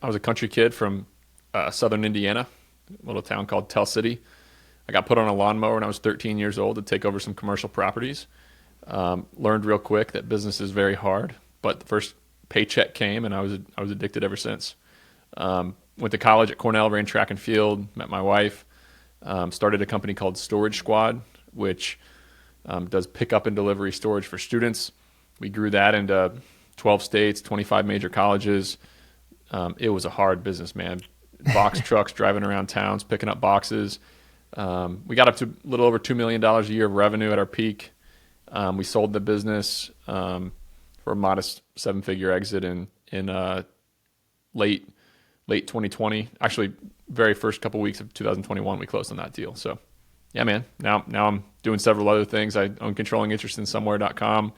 I was a country kid from southern Indiana, a little town called Tell City. I got put on a lawnmower when I was 13 years old to take over some commercial properties. Learned real quick that business is very hard, but the first paycheck came, and I was addicted ever since. Went to college at Cornell, ran track and field, met my wife, started a company called Storage Squad, which does pickup and delivery storage for students. We grew that into 12 states, 25 major colleges. It was a hard business, man. Box trucks driving around towns, picking up boxes. We got up to a little over $2 million a year of revenue at our peak. We sold the business for a modest seven-figure exit in late 2020. Actually, very first couple weeks of 2021, we closed on that deal. So, yeah, man. Now I'm doing several other things. I own controlling interest in somewhere.com.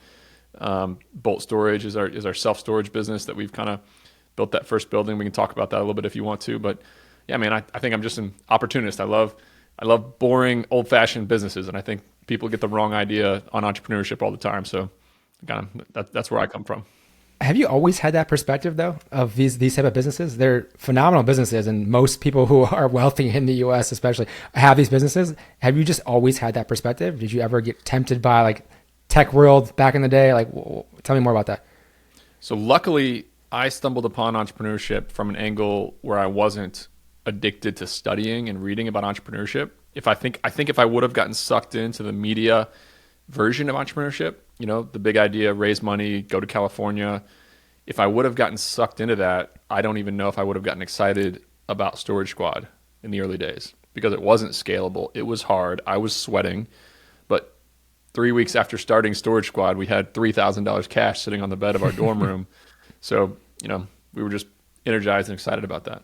Bolt Storage is our self-storage business that we've kind of built that first building. We can talk about that a little bit if you want to. But yeah, man, I think I'm just an opportunist. I love boring, old-fashioned businesses, and I think people get the wrong idea on entrepreneurship all the time. So, kind of that's where I come from. Have you always had that perspective though of these type of businesses? They're phenomenal businesses, and most people who are wealthy in the U.S. especially have these businesses. Have you just always had that perspective? Did you ever get tempted by like tech world back in the day? Like, tell me more about that. So luckily, I stumbled upon entrepreneurship from an angle where I wasn't addicted to studying and reading about entrepreneurship. I think if I would have gotten sucked into the media version of entrepreneurship, the big idea, raise money, go to California. If I would have gotten sucked into that, I don't even know if I would have gotten excited about Storage Squad in the early days because it wasn't scalable. It was hard. I was sweating. But 3 weeks after starting Storage Squad, we had $3,000 cash sitting on the bed of our dorm room. So, we were just energized and excited about that.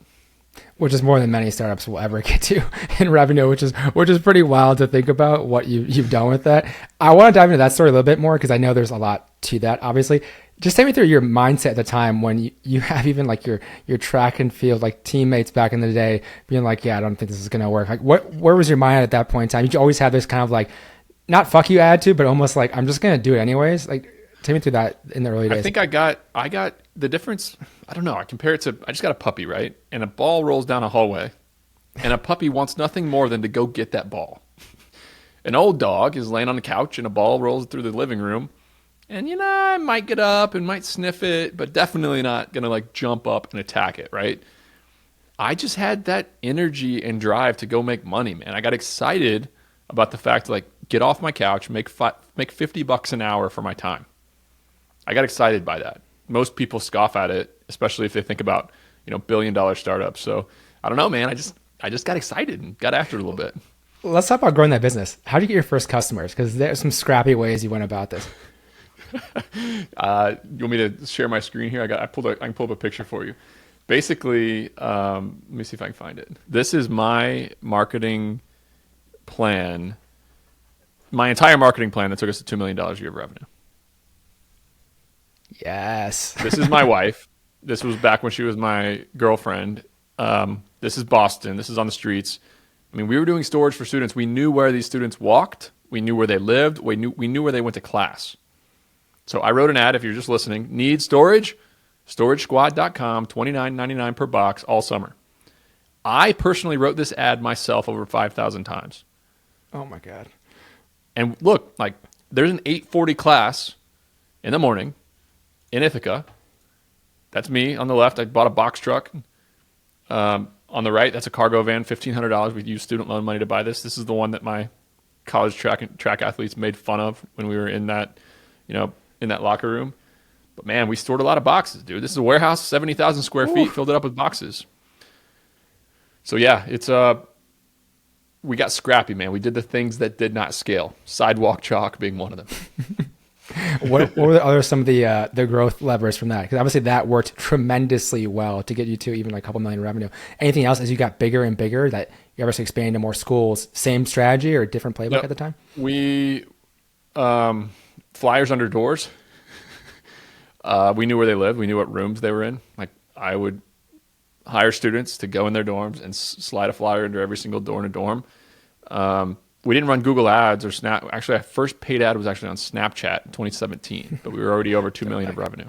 Which is more than many startups will ever get to in revenue, which is pretty wild to think about what you've done with that. I want to dive into that story a little bit more because I know there's a lot to that, obviously. Just take me through your mindset at the time when you have even like your track and field like teammates back in the day being like, yeah, I don't think this is going to work. Like where was your mind at that point in time? You always have this kind of like, not fuck you attitude, but almost like, I'm just going to do it anyways. Like, take me through that in the early days. I think I got the difference. I don't know. I compare it to, I just got a puppy, right? And a ball rolls down a hallway and a puppy wants nothing more than to go get that ball. An old dog is laying on the couch and a ball rolls through the living room. And, I might get up and might sniff it, but definitely not going to like jump up and attack it, right? I just had that energy and drive to go make money, man. I got excited about the fact to like get off my couch, make $50 an hour for my time. I got excited by that. Most people scoff at it, especially if they think about, billion-dollar startups. So I don't know, man. I just got excited and got after it a little bit. Let's talk about growing that business. How did you get your first customers? Because there's some scrappy ways you went about this. You want me to share my screen here? I can pull up a picture for you. Basically, let me see if I can find it. This is my marketing plan, my entire marketing plan that took us to $2 million a year of revenue. Yes. This is my wife. This was back when she was my girlfriend. This is Boston. This is on the streets. I mean, we were doing storage for students. We knew where these students walked. We knew where they lived. We knew where they went to class. So I wrote an ad, if you're just listening, need storage? StorageSquad.com, $29.99 per box all summer. I personally wrote this ad myself over 5,000 times. Oh my God. And look, like there's an 8:40 class in the morning in Ithaca. That's me on the left. I bought a box truck. On the right, that's a cargo van, $1,500. We used student loan money to buy this. This is the one that my college track athletes made fun of when we were in that, in that locker room. But man, we stored a lot of boxes, dude. This is a warehouse, 70,000 square feet, filled it up with boxes. So yeah, we got scrappy, man. We did the things that did not scale. Sidewalk chalk being one of them. What were some of the growth levers from that? Because obviously that worked tremendously well to get you to even like a couple million revenue. Anything else as you got bigger and bigger that you ever expanded to more schools? Same strategy or different playbook Yep. at the time? We flyers under doors. We knew where they lived. We knew what rooms they were in. Like I would hire students to go in their dorms and slide a flyer under every single door in a dorm. We didn't run Google Ads or Snap. Actually, our first paid ad was actually on Snapchat in 2017, but we were already over 2 million of revenue.